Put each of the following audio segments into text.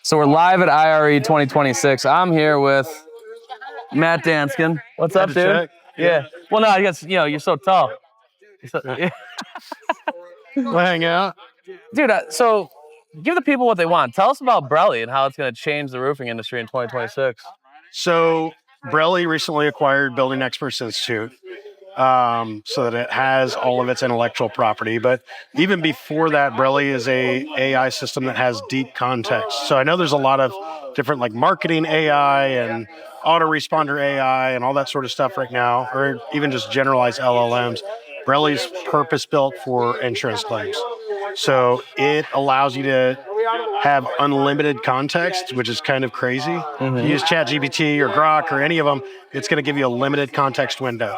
So we're live at IRE 2026. I'm here with Matt Danskin. What's up, dude? Check. Yeah. Well, no, I guess, you're so tall. Yeah. We'll hang out. Dude, so give the people what they want. Tell us about Brelly and how it's going to change the roofing industry in 2026. So Brelly recently acquired Building Experts Institute, so that it has all of its intellectual property. But even before that, Brelly is a AI system that has deep context. So I know there's a lot of different like marketing AI and autoresponder AI and all that sort of stuff right now, or even just generalized LLMs. Brelly's purpose-built for insurance claims. So it allows you to have unlimited context, which is kind of crazy. Mm-hmm. If you use ChatGPT or Grok or any of them, it's going to give you a limited context window.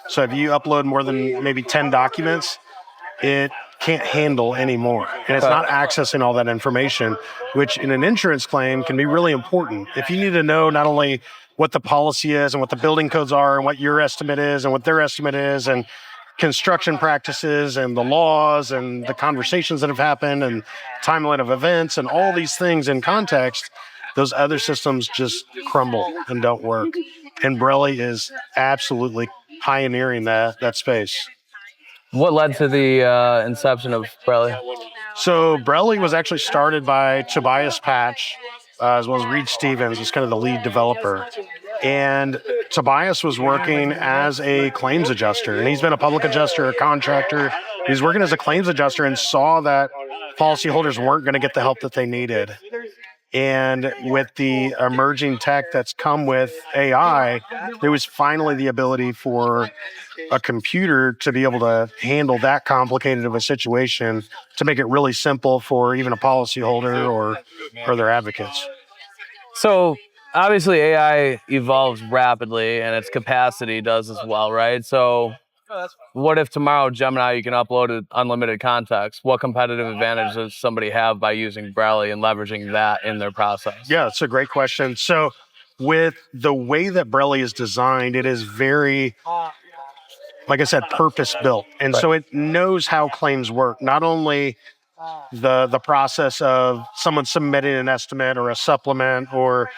So if you upload more than maybe 10 documents, it can't handle anymore. And it's not accessing all that information, which in an insurance claim can be really important. If you need to know not only what the policy is and what the building codes are and what your estimate is and what their estimate is and construction practices and the laws and the conversations that have happened and timeline of events and all these things in context, those other systems just crumble and don't work. And Brelly is absolutely pioneering that space. What led to the inception of Brelly? So Brelly was actually started by Tobias Patch, as well as Reed Stevens, who's kind of the lead developer. And Tobias was working as a claims adjuster, and he's been a public adjuster, a contractor. He was working as a claims adjuster and saw that policyholders weren't going to get the help that they needed. And with the emerging tech that's come with AI, there was finally the ability for a computer to be able to handle that complicated of a situation to make it really simple for even a policyholder or their advocates. So obviously AI evolves rapidly and its capacity does as well, right? So what if tomorrow Gemini, you can upload unlimited context? What competitive advantage does somebody have by using Brelly and leveraging that in their process? Yeah, it's a great question. So with the way that Brelly is designed, it is very, like I said, purpose-built. And so it knows how claims work, not only the process of someone submitting an estimate or a supplement or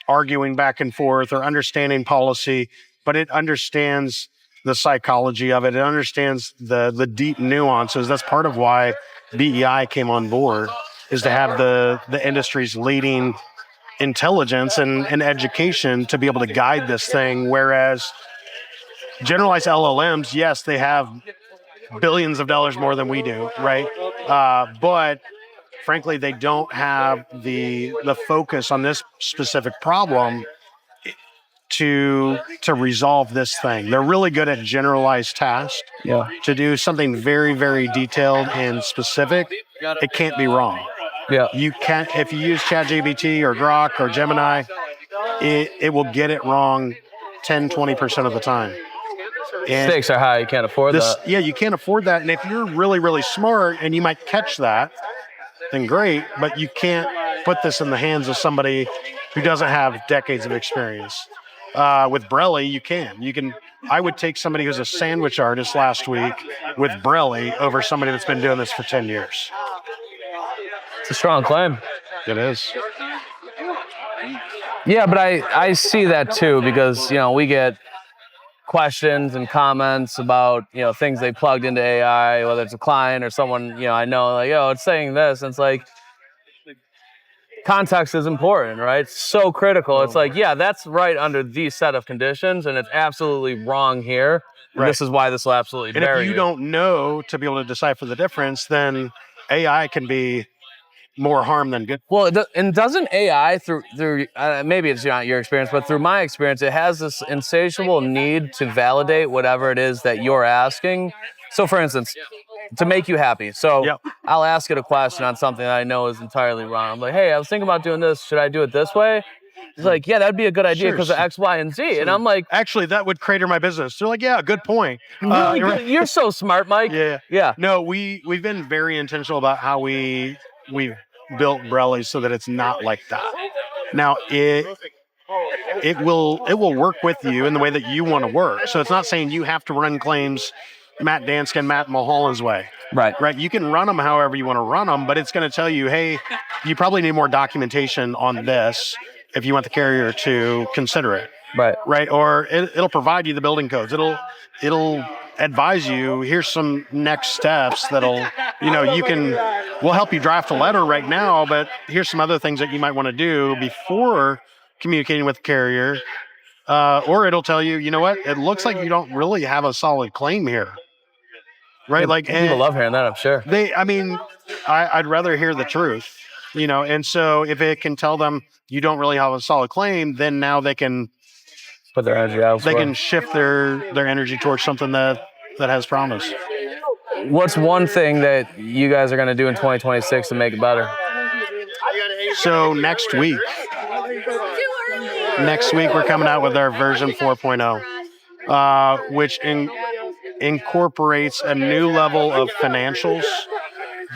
arguing back and forth or understanding policy, but it understands the psychology of it. It understands the deep nuances. That's part of why BEI came on board, is to have the industry's leading intelligence and education to be able to guide this thing. Whereas generalized LLMs, yes, they have billions of dollars more than we do, right? But frankly, they don't have the focus on this specific problem to resolve this thing. They're really good at generalized tasks. Yeah. To do something very, very detailed and specific, it can't be wrong. Yeah. You can't, if you use ChatGPT or Grok or Gemini, it will get it wrong 10, 20% of the time. And stakes are high. You can't afford that. Yeah, you can't afford that. And if you're really, really smart and you might catch that, then great, but you can't put this in the hands of somebody who doesn't have decades of experience. With Brelly, you can. I would take somebody who's a sandwich artist last week with Brelly over somebody that's been doing this for 10 years. It's a strong claim. It is. Yeah, but I see that too, because, we get questions and comments about, things they plugged into AI, whether it's a client or someone, I know, like, it's saying this. And it's like, context is important, right? It's so critical. It's like, yeah, that's right under these set of conditions, and it's absolutely wrong here. Right. This is why this will absolutely bury you. And if you don't know to be able to decipher the difference, then AI can be more harm than good. Well, and doesn't AI through maybe it's not your experience, but through my experience, it has this insatiable need to validate whatever it is that you're asking. So, for instance, to make you happy. So yep. I'll ask it a question on something that I know is entirely wrong. I'm like, hey, I was thinking about doing this. Should I do it this way? He's like, yeah, that'd be a good idea because of X, Y, and Z. And I'm like, actually, that would crater my business. They're like, yeah, good point. Really good. You're so smart, Mike. Yeah. No, we've been very intentional about how we built Brelly so that it's not like that. Now it will work with you in the way that you want to work. So it's not saying you have to run claims Matt Danskin, Matt Mulholland's way. Right. Right. You can run them however you want to run them, but it's going to tell you, hey, you probably need more documentation on this if you want the carrier to consider it. Right. Right. Or it'll provide you the building codes. It'll advise you, here's some next steps that'll, we'll help you draft a letter right now, but here's some other things that you might want to do before communicating with the carrier. Or it'll tell you, you know what, it looks like you don't really have a solid claim here. Right. Like people love hearing that, I'm sure. I'd rather hear the truth, and so if it can tell them you don't really have a solid claim, then now they can put their energy out. They can shift their energy towards something that has promise. What's one thing that you guys are going to do in 2026 to make it better? So next week we're coming out with our version 4.0, which incorporates a new level of financials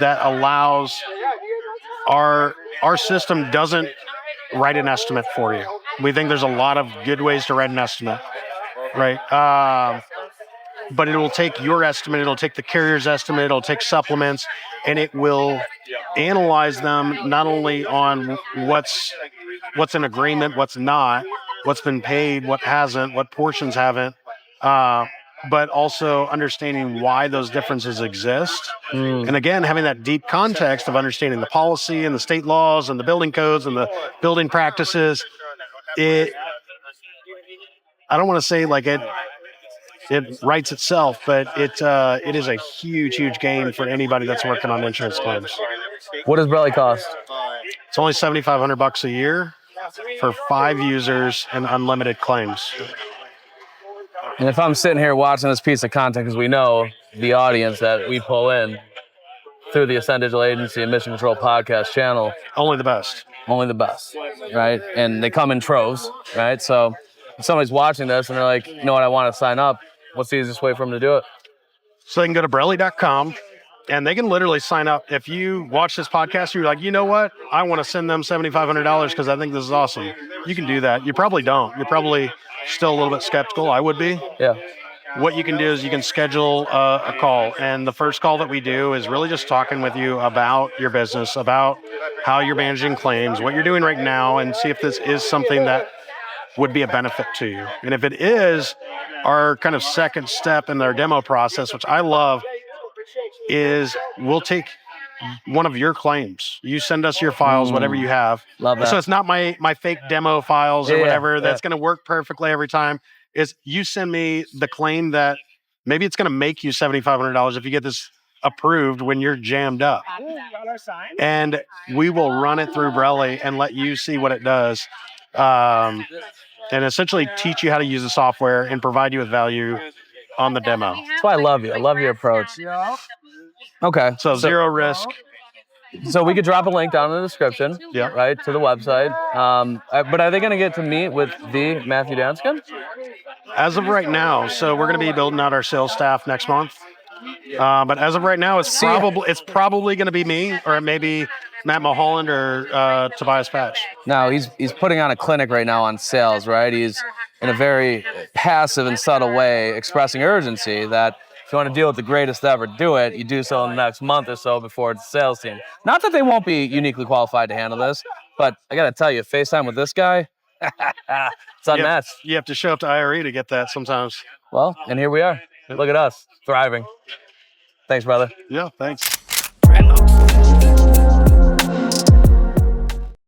that allows our system doesn't write an estimate for you. We think there's a lot of good ways to write an estimate, right? But it will take your estimate, it'll take the carrier's estimate, it'll take supplements, and it will analyze them not only on what's in agreement, what's not, what's been paid, what hasn't, what portions haven't, but also understanding why those differences exist. And again, having that deep context of understanding the policy and the state laws and the building codes and the building practices. I don't want to say like it writes itself, but it is a huge gain for anybody that's working on insurance claims. What does Brelly cost? It's only $7,500 a year for 5 users and unlimited claims. And if I'm sitting here watching this piece of content, because we know the audience that we pull in through the Ascend Digital Agency and Mission Control podcast channel. Only the best. Only the best, right? And they come in troves, right? So if somebody's watching this and they're like, you know what, I want to sign up, what's the easiest way for them to do it? So they can go to Brelly.com and they can literally sign up. If you watch this podcast, you're like, you know what, I want to send them $7,500 because I think this is awesome. You can do that. You probably don't. You're probably still a little bit skeptical. I would be. Yeah. What you can do is you can schedule a call. And the first call that we do is really just talking with you about your business, about how you're managing claims, what you're doing right now, and see if this is something that would be a benefit to you. And if it is, our kind of second step in our demo process, which I love, is we'll take one of your claims. You send us your files, whatever you have. Love that. So it's not my fake demo files or whatever that's going to work perfectly every time. Is you send me the claim that maybe it's going to make you $7,500 if you get this approved when you're jammed up. And we will run it through Brelly and let you see what it does. And essentially teach you how to use the software and provide you with value on the demo. That's why I love you. I love your approach. Okay. So zero risk. So we could drop a link down in the description, right, to the website. But are they going to get to meet with the Matthew Danskin? As of right now, so we're going to be building out our sales staff next month. But as of right now, it's probably going to be me, or maybe Matt Mulholland or Tobias Patch. Now he's putting on a clinic right now on sales, right? He's in a very passive and subtle way expressing urgency that if you want to deal with the greatest to ever do it, you do so in the next month or so before it's the sales team. Not that they won't be uniquely qualified to handle this, but I got to tell you, FaceTime with this guy, it's unmatched. You have to show up to IRE to get that sometimes. Well, and here we are. Look at us, thriving. Thanks, brother. Yeah, thanks.